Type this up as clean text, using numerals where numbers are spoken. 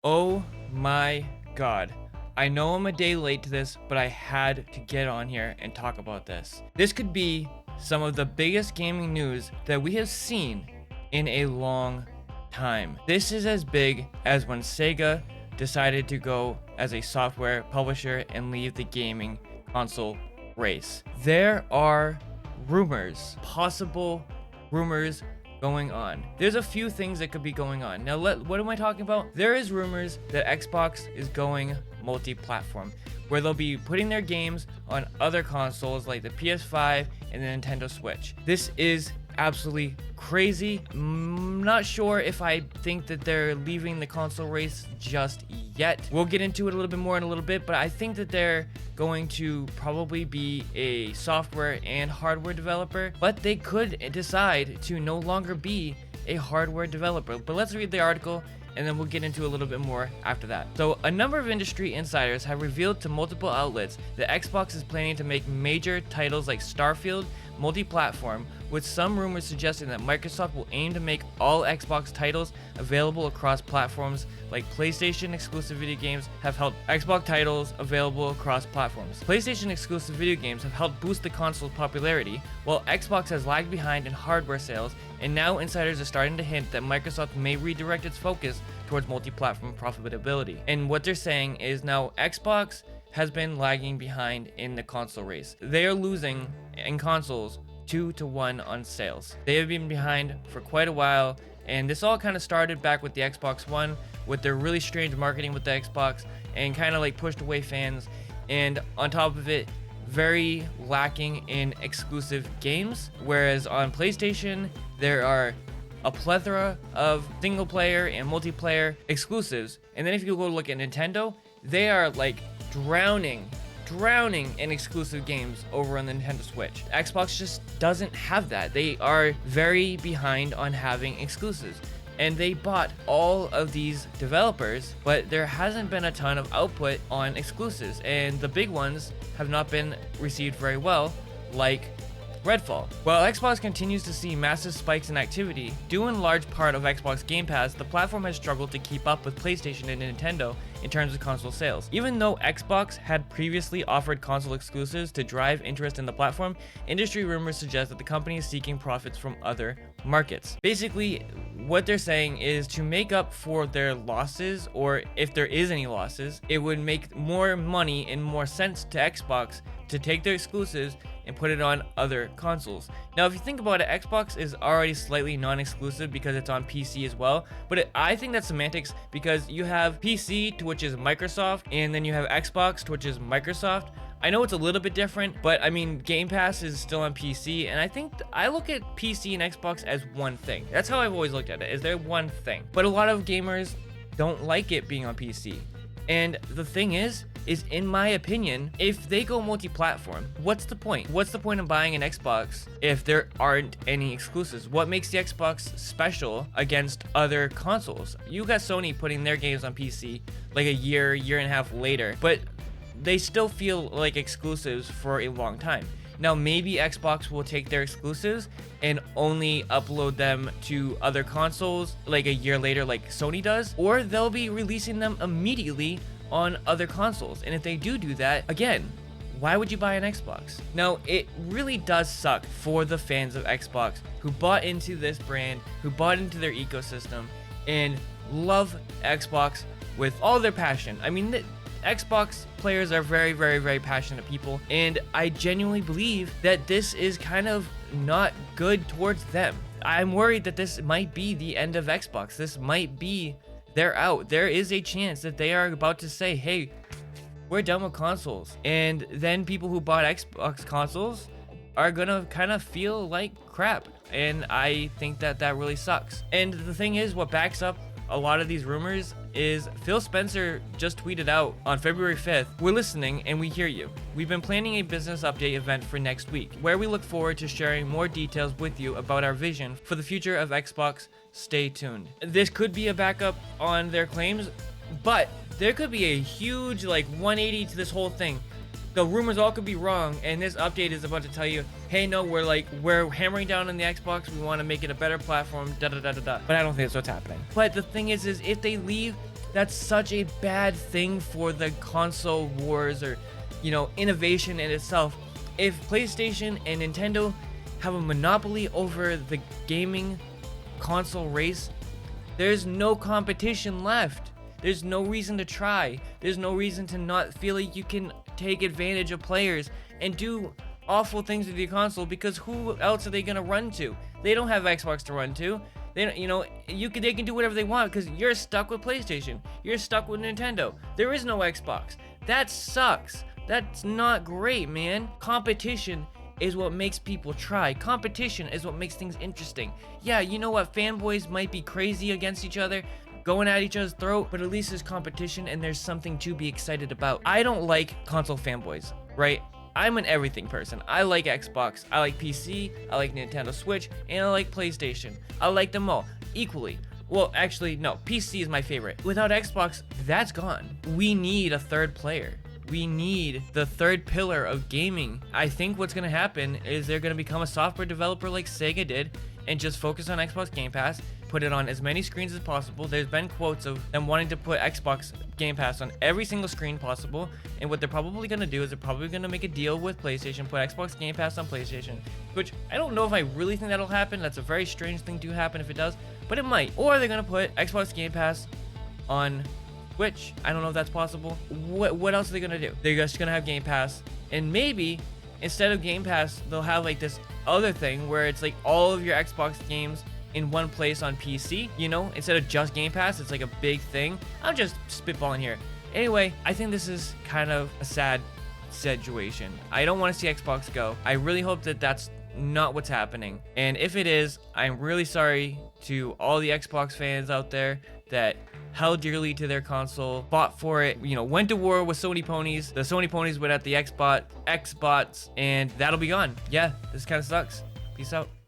Oh my god. I know I'm a day late to this, but I had to get on here and talk about this. This could be some of the biggest gaming news that we have seen in a long time. This is as big as when Sega decided to go as a software publisher and leave the gaming console race. There are rumors, possible rumors going on. There's a few things that could be going on. Now, what am I talking about? There is rumors that Xbox is going multi-platform, where they'll be putting their games on other consoles like the PS5 and the Nintendo Switch. This is absolutely crazy. Not sure if I think that they're leaving the console race just yet. We'll get into it a little bit more in a little bit, but I think that they're going to probably be a software and hardware developer, but they could decide to no longer be a hardware developer. But let's read the article and then we'll get into a little bit more after that. So, a number of industry insiders have revealed to multiple outlets that Xbox is planning to make major titles like Starfield multi-platform, with some rumors suggesting that Microsoft will aim to make all Xbox titles available across platforms, like PlayStation exclusive video games have helped Xbox titles available across platforms. PlayStation exclusive video games have helped boost the console's popularity, while Xbox has lagged behind in hardware sales, and now insiders are starting to hint that Microsoft may redirect its focus towards multi-platform profitability. And what they're saying is now Xbox has been lagging behind in the console race. They are losing in consoles 2-1 on sales. They have been behind for quite a while, and this all kind of started back with the Xbox One, with their really strange marketing with the Xbox, and kind of like pushed away fans. And on top of it, very lacking in exclusive games, whereas on PlayStation, there are a plethora of single player and multiplayer exclusives. And then if you go look at Nintendo, they are like drowning in exclusive games over on the Nintendo Switch. Xbox just doesn't have that. They are very behind on having exclusives. And they bought all of these developers, but there hasn't been a ton of output on exclusives. And the big ones have not been received very well, like Redfall. While Xbox continues to see massive spikes in activity, due in large part of Xbox Game Pass, the platform has struggled to keep up with PlayStation and Nintendo in terms of console sales. Even though Xbox had previously offered console exclusives to drive interest in the platform, industry rumors suggest that the company is seeking profits from other markets. Basically, what they're saying is to make up for their losses, or if there is any losses, it would make more money and more sense to Xbox to take their exclusives and put it on other consoles. Now, if you think about it, Xbox is already slightly non-exclusive because it's on PC as well, but I think that's semantics, because you have PC, to which is Microsoft, and then you have Xbox, to which is Microsoft. I know it's a little bit different, but I mean, Game Pass is still on PC, and I think I look at PC and Xbox as one thing. That's how I've always looked at it, is they're one thing. But a lot of gamers don't like it being on PC. And the thing is in my opinion, if they go multi-platform, what's the point? What's the point of buying an Xbox if there aren't any exclusives? What makes the Xbox special against other consoles? You got Sony putting their games on PC like a year and a half later, but they still feel like exclusives for a long time. Now, maybe Xbox will take their exclusives and only upload them to other consoles like a year later like Sony does, or they'll be releasing them immediately on other consoles. And if they do that, again, why would you buy an Xbox? Now, it really does suck for the fans of Xbox who bought into this brand, who bought into their ecosystem, and love Xbox with all their passion. I mean, Xbox players are very, very, very passionate people, and I genuinely believe that this is kind of not good towards them. I'm worried that this might be the end of Xbox. This might be they're out. There is a chance that they are about to say, hey, we're done with consoles. And then people who bought Xbox consoles are gonna kind of feel like crap. And I think that that really sucks. And the thing is, what backs up a lot of these rumors is Phil Spencer just tweeted out on February 5th, "We're listening and we hear you. We've been planning a business update event for next week, where we look forward to sharing more details with you about our vision for the future of Xbox. Stay tuned." This could be a backup on their claims, but there could be a huge 180 to this whole thing. The rumors all could be wrong, and this update is about to tell you, hey, no, we're hammering down on the Xbox. We want to make it a better platform, da da da da da. But I don't think that's what's happening. But the thing is if they leave That's such a bad thing for the console wars, or, you know, innovation in itself. If PlayStation and Nintendo have a monopoly over the gaming console race, there's no competition left. There's no reason to try. There's no reason to not feel like you can take advantage of players and do awful things with your console, because who else are they gonna run to? They don't have Xbox to run to. They don't, you know, they can do whatever they want because you're stuck with PlayStation. You're stuck with Nintendo. There is no Xbox. That sucks. That's not great, man. Competition is what makes people try. Competition is what makes things interesting. Yeah, you know what? Fanboys might be crazy against each other, going at each other's throat, but at least there's competition and there's something to be excited about. I don't like console fanboys, right? I'm an everything person. I like Xbox, I like PC, I like Nintendo Switch, and I like PlayStation. I like them all equally. Well, actually, no, PC is my favorite. Without Xbox, that's gone. We need a third player. We need the third pillar of gaming. I think what's gonna happen is they're gonna become a software developer like Sega did and just focus on Xbox Game Pass, put it on as many screens as possible. There's been quotes of them wanting to put Xbox Game Pass on every single screen possible, and what they're probably gonna do is they're probably gonna make a deal with PlayStation, put Xbox Game Pass on PlayStation, which I don't know if I really think that'll happen. That's a very strange thing to happen if it does, but it might. Or they're gonna put Xbox Game Pass on Switch. I don't know if that's possible. What else are they gonna do? They're just gonna have Game Pass, and maybe instead of Game Pass, they'll have like this other thing where it's like all of your Xbox games in one place on PC, you know, instead of just Game Pass. It's like a big thing. I'm just spitballing here. Anyway, I think this is kind of a sad situation. I don't want to see Xbox go. I really hope that that's not what's happening. And if it is, I'm really sorry to all the Xbox fans out there that held dearly to their console, fought for it, you know, went to war with Sony ponies. The Sony ponies went at the Xbox, and that'll be gone. Yeah, this kind of sucks. Peace out.